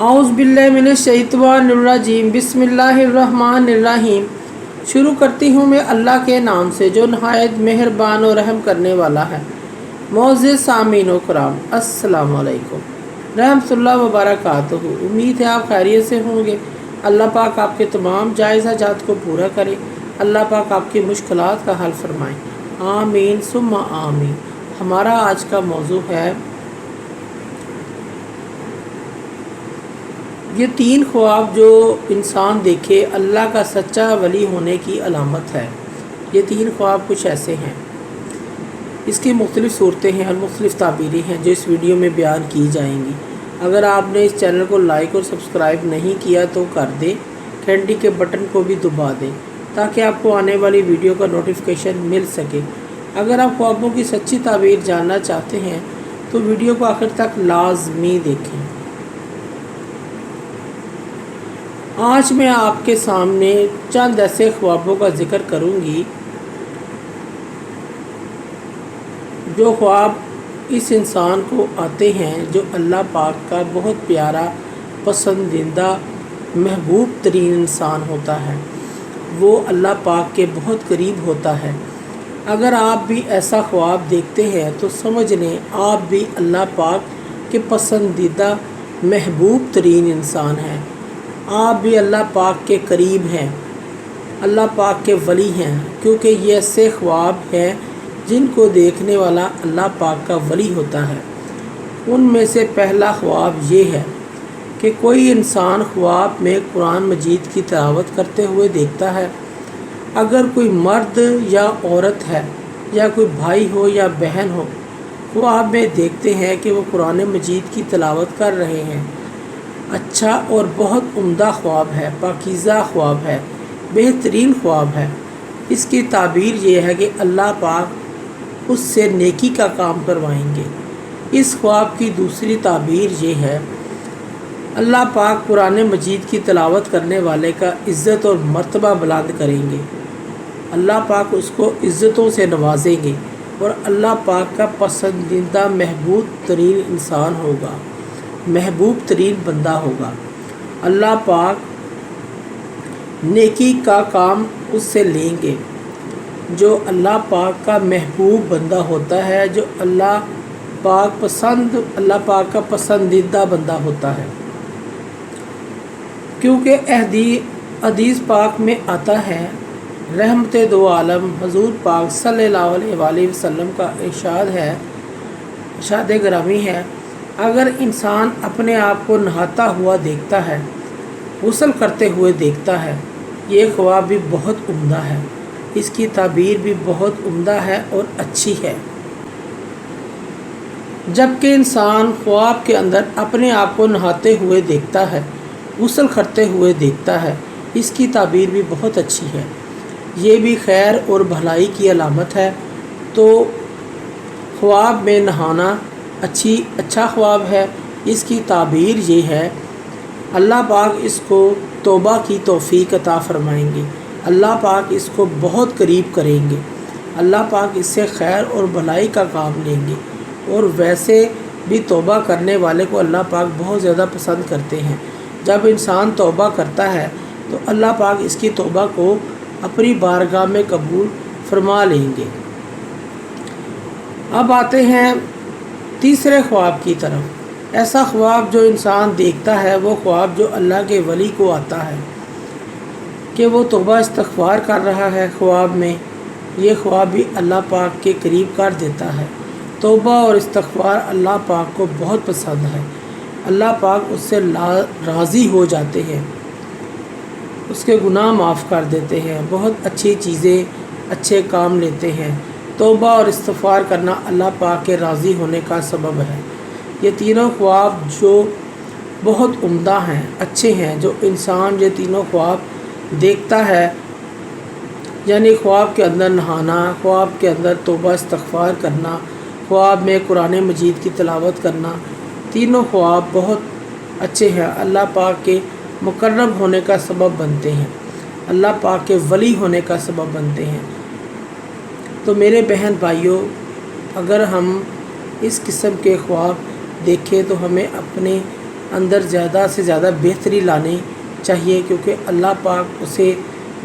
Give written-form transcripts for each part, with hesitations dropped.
औज़ु बिल्लाहि मिनश्शैतानिर्रजीम बिस्मिल्लाहिर्रहमानिर्रहीम। शुरू करती हूँ मैं अल्लाह के नाम से जो नहायत मेहरबान और रहम करने वाला है। मोअज़्ज़िज़ सामीन व कराम, अस्सलामु अलैकुम रहमतुल्लाहि व बरकातुहू। उम्मीद है आप खैरियत से होंगे। अल्लाह पाक आपके तमाम जायज़ हाजात को पूरा करे। अल्लाह पाक आपकी मुश्किलात का हल फरमाए। आमीन सुम्मा आमीन। हमारा आज का मौजू है ये 3 ख्वाब जो इंसान देखे अल्लाह का सच्चा वली होने की अलामत है। ये 3 ख्वाब कुछ ऐसे हैं। इसकी मुख्तलिफ़ सूरतें हैं और मुख्तलिफ़ ताबीरें हैं जो इस वीडियो में बयान की जाएंगी। अगर आपने इस चैनल को लाइक और सब्सक्राइब नहीं किया तो कर दें, घंटी के बटन को भी दबा दें ताकि आपको आने वाली वीडियो का नोटिफिकेशन मिल सके। अगर आप ख्वाबों की सच्ची ताबीर जानना चाहते हैं तो वीडियो को आखिर तक लाजमी देखें। आज मैं आपके सामने चंद ऐसे ख्वाबों का जिक्र करूंगी जो ख्वाब इस इंसान को आते हैं जो अल्लाह पाक का बहुत प्यारा, पसंदीदा, महबूब तरीन इंसान होता है। वो अल्लाह पाक के बहुत करीब होता है। अगर आप भी ऐसा ख्वाब देखते हैं तो समझ लें आप भी अल्लाह पाक के पसंदीदा, महबूब तरीन इंसान हैं। आप भी अल्लाह पाक के करीब हैं, अल्लाह पाक के वली हैं, क्योंकि ये ऐसे ख्वाब हैं जिनको देखने वाला अल्लाह पाक का वली होता है। उनमें से पहला ख्वाब ये है कि कोई इंसान ख्वाब में कुरान मजीद की तिलावत करते हुए देखता है। अगर कोई मर्द या औरत है या कोई भाई हो या बहन हो, ख्वाब में देखते हैं कि वो कुरान मजीद की तिलावत कर रहे हैं। अच्छा और बहुत उम्दा ख्वाब है, पाकीज़ा ख्वाब है, बेहतरीन ख्वाब है। इसकी ताबीर ये है कि अल्लाह पाक उससे नेकी का काम करवाएंगे। इस ख्वाब की दूसरी ताबीर ये है अल्लाह पाक कुरान मजीद की तिलावत करने वाले का इज़्ज़त और मर्तबा बुलंद करेंगे। अल्लाह पाक उसको इज़्ज़तों से नवाजेंगे और अल्लाह पाक का पसंदीदा महबूब तरीन इंसान होगा, महबूब तरीन बंदा होगा। अल्लाह पाक नेकी का काम उससे लेंगे। जो अल्लाह पाक का महबूब बंदा होता है, जो अल्लाह पाक का पसंदीदा बंदा होता है, क्योंकि हदीस पाक में आता है, रहमत दो आलम हजूर पाक सल्लल्लाहु अलैहि वसल्लम का इरशाद है, इरशाद ग्रामी है, अगर इंसान अपने आप को नहाता हुआ देखता है, गुस्ल करते हुए देखता है, ये ख्वाब भी बहुत उम्दा है। इसकी ताबीर भी बहुत उम्दा है और अच्छी है। जबकि इंसान ख्वाब के अंदर अपने आप को नहाते हुए देखता है, गुस्ल करते हुए देखता है, इसकी ताबीर भी बहुत अच्छी है। ये भी खैर और भलाई की अलामत है। तो ख्वाब में नहाना अच्छा ख्वाब है। इसकी ताबीर ये है अल्लाह पाक इसको तौबा की तौफीक अता फरमाएंगे। अल्लाह पाक इसको बहुत करीब करेंगे। अल्लाह पाक इससे खैर और भलाई का काम लेंगे। और वैसे भी तौबा करने वाले को अल्लाह पाक बहुत ज़्यादा पसंद करते हैं। जब इंसान तौबा करता है तो अल्लाह पाक इसकी तौबा को अपनी बारगाह में कबूल फरमा लेंगे। अब आते हैं तीसरे ख्वाब की तरफ। ऐसा ख्वाब जो इंसान देखता है वो ख्वाब जो अल्लाह के वली को आता है कि वो तौबा इस्तग़फ़ार कर रहा है ख्वाब में। ये ख्वाब भी अल्लाह पाक के करीब कर देता है। तौबा और इस्तग़फ़ार अल्लाह पाक को बहुत पसंद है। अल्लाह पाक उससे राज़ी हो जाते हैं, उसके गुनाह माफ़ कर देते हैं, बहुत अच्छी चीज़ें, अच्छे काम लेते हैं। तौबा और इस्तग़फ़ार करना अल्लाह पाक के राज़ी होने का सबब है। ये तीनों ख्वाब जो बहुत उम्दा हैं, अच्छे हैं, जो इंसान ये तीनों ख्वाब देखता है, यानी ख्वाब के अंदर नहाना, ख्वाब के अंदर तौबा इस्तग़फ़ार करना, ख्वाब में कुरान मजीद की तिलावत करना, तीनों ख्वाब बहुत अच्छे हैं। अल्लाह पाक के मुकर्रब होने का सबब बनते हैं, अल्लाह पाक के वली होने का सबब बनते हैं। तो मेरे बहन भाइयों, अगर हम इस किस्म के ख्वाब देखें तो हमें अपने اندر زیادہ سے زیادہ بہتری لانی چاہیے، کیونکہ اللہ پاک اسے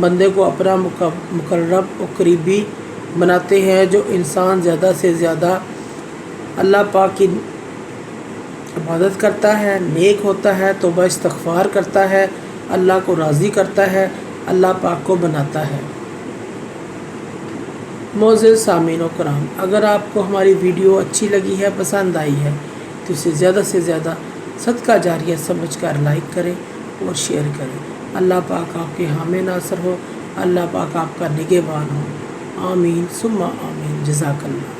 بندے کو اپنا مقرب و قریبی بناتے ہیں۔ جو انسان زیادہ سے زیادہ اللہ پاک کی عبادت کرتا ہے، نیک ہوتا ہے، توبہ استغفار کرتا ہے، اللہ کو راضی کرتا ہے، اللہ پاک کو بناتا ہے۔ معزز سامعین و کرام، اگر آپ کو ہماری ویڈیو اچھی لگی ہے، پسند آئی ہے، تو اسے زیادہ سے زیادہ صدقہ جاریہ سمجھ کر لائک کریں اور شیئر کریں۔ اللہ پاک آپ کے حامی ناصر ہو، اللہ پاک آپ کا نگہبان ہو۔ آمین ثم آمین۔ جزاک اللہ۔